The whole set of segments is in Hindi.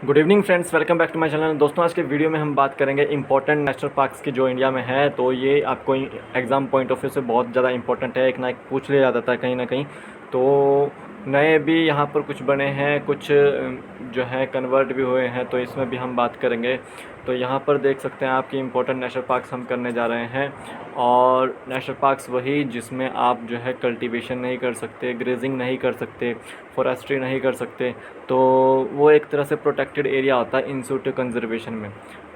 Good evening friends, welcome back to my channel. दोस्तों, आज के वीडियो में हम बात करेंगे इंपॉर्टेंट नेशनल पार्क्स की जो इंडिया में है। तो ये आपको एग्ज़ाम पॉइंट ऑफ व्यू से बहुत ज़्यादा इंपॉर्टेंट है, एक ना एक पूछ लिया जाता है कहीं ना कहीं। तो नए भी यहाँ पर कुछ बने हैं, कुछ जो है कन्वर्ट भी हुए हैं, तो इसमें भी हम बात करेंगे। तो यहाँ पर देख सकते हैं आपकी इंपॉर्टेंट नेशनल पार्क्स हम करने जा रहे हैं। और नेशनल पार्क्स वही जिसमें आप जो है कल्टीवेशन नहीं कर सकते, ग्रेजिंग नहीं कर सकते, फॉरेस्ट्री नहीं कर सकते। तो वो एक तरह से प्रोटेक्टेड एरिया होता है इन सिटू कंजर्वेशन में।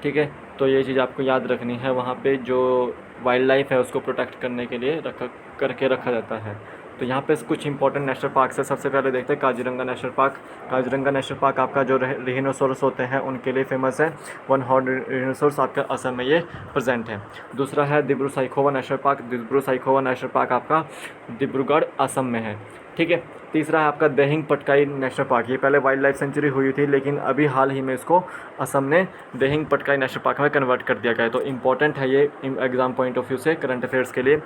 ठीक है, तो ये चीज़ आपको याद रखनी है। वहाँ पे जो वाइल्ड लाइफ है उसको प्रोटेक्ट करने के लिए रखा जाता है। तो यहाँ पे कुछ इंपॉर्टेंट नेशनल पार्क्स है। सबसे पहले देखते हैं Kaziranga national park. Kaziranga national park आपका जो रिहिनोसोरस होते हैं उनके लिए फेमस है। वन हॉर्न रिहिनोसोरस आपका असम में ये प्रेजेंट है। दूसरा है Dibru Saikhowa national park. Dibru Saikhowa national park आपका डिब्रूगढ़ असम में है। ठीक है। तीसरा है आपका देहिंग पटकाई नेशनल पार्क। ये पहले वाइल्ड लाइफ सेंचुरी हुई थी, लेकिन अभी हाल ही में इसको असम ने देहिंग पटकाई नेशनल पार्क में कन्वर्ट कर दिया गया है। तो इंपॉर्टेंट है ये एग्जाम पॉइंट ऑफ व्यू से, करंट अफेयर्स के लिए।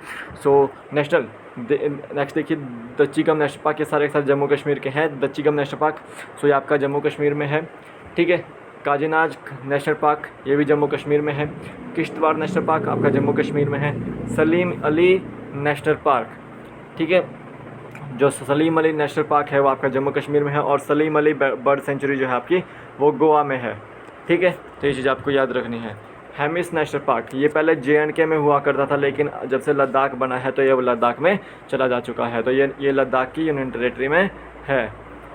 सो नेक्स्ट देखिए दच्चीगम नेशनल पार्क। ये सारे एक साथ जम्मू कश्मीर के हैं। दच्चीगम नेशनल पार्क, सो ये आपका जम्मू कश्मीर में है। ठीक है। काजीनाज नेशनल पार्क, ये भी जम्मू कश्मीर में है। किश्तवाड़ नेशनल पार्क आपका जम्मू कश्मीर में है। सलीम अली नेशनल पार्क, ठीक है, जो सलीम अली नेशनल पार्क है वो आपका जम्मू कश्मीर में है। और सलीम अली बर्ड सेंचुरी जो है आपकी वो गोवा में है। ठीक है, तो ये चीज़ आपको याद रखनी है। हेमिस नेशनल पार्क, ये पहले JNK में हुआ करता था, लेकिन जब से लद्दाख बना है तो ये लद्दाख में चला जा चुका है। तो ये लद्दाख की यूनियन टेरेटरी में है।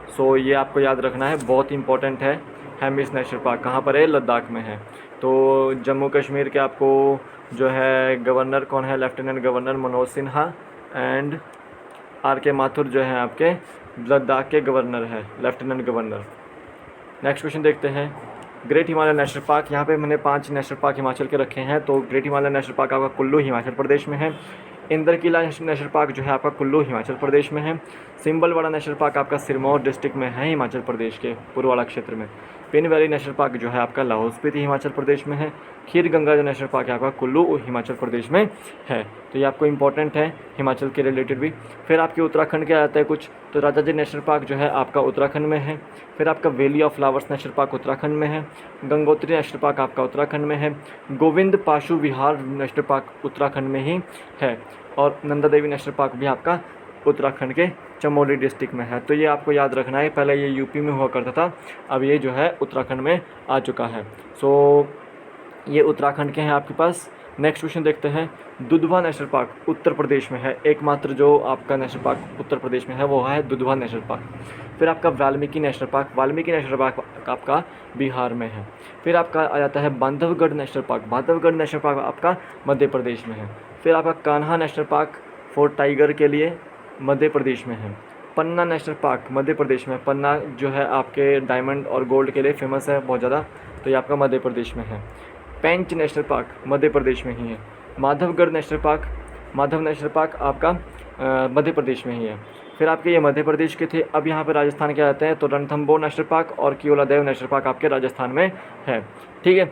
सो ये आपको याद रखना है, बहुत इंपॉर्टेंट है। हेमिस नेशनल पार्क कहाँ पर है? लद्दाख में है। तो जम्मू कश्मीर के आपको जो है गवर्नर कौन है? Lieutenant governor Manoj Sinha. And RK Mathur जो है आपके लद्दाख के गवर्नर है, लेफ्टिनेंट गवर्नर। नेक्स्ट क्वेश्चन देखते हैं। ग्रेट हिमालय नेशनल पार्क, यहाँ पे मैंने 5 नेशनल पार्क हिमाचल के रखे हैं। तो ग्रेट हिमालय नेशनल पार्क आपका कुल्लू हिमाचल प्रदेश में है। इंद्रकीला नेशनल पार्क जो है आपका कुल्लू हिमाचल प्रदेश में है। सिंबलवाड़ा नेशनल पार्क आपका सिरमौर डिस्ट्रिक्ट में है, हिमाचल प्रदेश के पुरवाड़ा क्षेत्र में। पिन वैली नेशनल पार्क जो है आपका लाहौल स्पीति हिमाचल प्रदेश में है। खीर गंगा जो नेशनल पार्क है आपका कुल्लू हिमाचल प्रदेश में है। तो ये आपको इंपॉर्टेंट है हिमाचल के रिलेटेड भी। फिर आपके उत्तराखंड के आता है कुछ, तो राजाजी नेशनल पार्क जो है आपका उत्तराखंड में है। फिर आपका valley of flowers national park Uttarakhand में है। गंगोत्री नेशनल पार्क आपका उत्तराखंड में है। गोविंद पाशु विहार नेशनल पार्क उत्तराखंड में ही है। और नंदा देवी नेशनल पार्क भी आपका उत्तराखंड के चमोली डिस्ट्रिक्ट में है। तो ये आपको याद रखना है, पहले ये यूपी में हुआ करता था, अब ये जो है उत्तराखंड में आ चुका है। सो ये उत्तराखंड के हैं आपके पास। नेक्स्ट क्वेश्चन देखते हैं। दुधवा नेशनल पार्क उत्तर प्रदेश में है। एकमात्र जो आपका नेशनल पार्क उत्तर प्रदेश में है वो है दुधवा नेशनल पार्क। फिर आपका Valmiki national park, Valmiki national park आपका बिहार में है। फिर आपका आ जाता है Bandhavgarh national park, Bandhavgarh national park आपका मध्य प्रदेश में है। फिर आपका Kanha national park for tiger के लिए मध्य प्रदेश में है। पन्ना नेशनल पार्क मध्य प्रदेश में, पन्ना जो है आपके डायमंड और गोल्ड के लिए फेमस है बहुत ज़्यादा, तो ये आपका मध्य प्रदेश में है। पेंच नेशनल पार्क मध्य प्रदेश में ही है। Madhavgarh national park, Madhav national park आपका मध्य प्रदेश में ही है। फिर आपके ये मध्य प्रदेश के थे। अब यहाँ पे राजस्थान के आते हैं, तो रणथंबोर नेशनल पार्क और केवलादेव नेशनल पार्क आपके राजस्थान में है। ठीक है,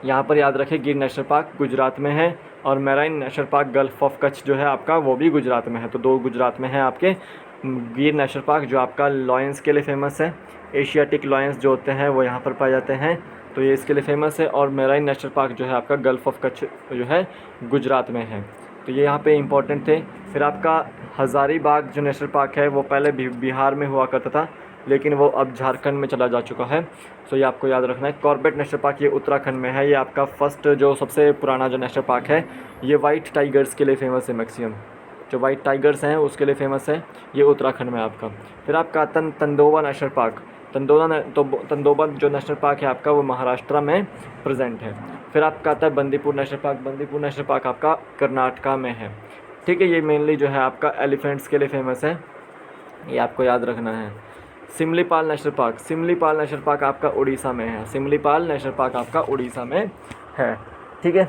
यहाँ पर याद रखें गिर नेशनल पार्क गुजरात में है। और marine national park gulf of Kutch जो है आपका वो भी गुजरात में है। तो 2 गुजरात में है आपके। गिर नेशनल पार्क जो आपका लॉयंस के लिए फेमस है, एशियाटिक लॉयंस जो होते हैं वो यहाँ पर पाए जाते हैं, तो ये इसके लिए फेमस है। और मेराइन नेशनल पार्क जो है आपका गल्फ ऑफ कच्छ जो है गुजरात में है। तो ये यहाँ पे इंपॉर्टेंट थे। फिर आपका हज़ारीबाग जो नेशनल पार्क है वो पहले बिहार में हुआ करता था, लेकिन वो अब झारखंड में चला जा चुका है। सो ये आपको याद रखना है। कॉर्बेट नेशनल पार्क ये उत्तराखंड में है। ये आपका फर्स्ट जो सबसे पुराना जो नेशनल पार्क है, ये वाइट टाइगर्स के लिए फेमस है। मैक्सिमम जो वाइट टाइगर्स हैं उसके लिए फेमस है, ये उत्तराखंड में आपका। फिर आपका तंदोबा नेशनल पार्क, तंदोबा जो नेशनल पार्क है आपका वो महाराष्ट्र में प्रेजेंट है। फिर आपका आता है Bandipur national park, Bandipur national park आपका कर्नाटका में है। ठीक है, ये मेनली जो है आपका एलिफेंट्स के लिए फेमस है, ये आपको याद रखना है। Similipal national park, Similipal national park आपका उड़ीसा में है। सिमलीपाल नेशनल पार्क आपका उड़ीसा में है। ठीक है।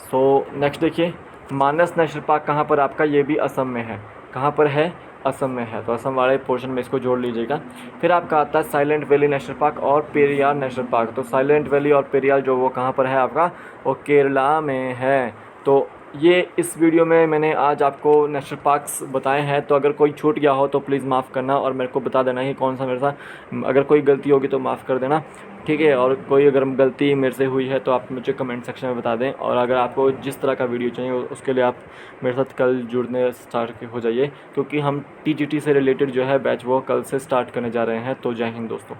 सो नेक्स्ट देखिए, मानस नेशनल पार्क कहाँ पर आपका? ये भी असम में है। कहाँ पर है? असम में है। तो असम वाले पोर्शन में इसको जोड़ लीजिएगा। फिर आपका आता है साइलेंट वैली नेशनल पार्क और पेरियार नेशनल पार्क। तो साइलेंट वैली और पेरियार जो वो कहाँ पर है आपका? वो केरला में है। तो ये इस वीडियो में मैंने आज आपको नेशनल पार्क्स बताए हैं, तो अगर कोई छूट गया हो तो प्लीज़ माफ़ करना और मेरे को बता देना कि कौन सा मेरे साथ, अगर कोई गलती होगी तो माफ़ कर देना, ठीक है। और कोई अगर गलती मेरे से हुई है तो आप मुझे कमेंट सेक्शन में बता दें। और अगर आपको जिस तरह का वीडियो चाहिए उसके लिए आप मेरे साथ कल जुड़ने स्टार्ट हो जाइए, क्योंकि हम TGT से रिलेटेड जो है बैच वो कल से स्टार्ट करने जा रहे हैं। तो जय हिंद दोस्तों।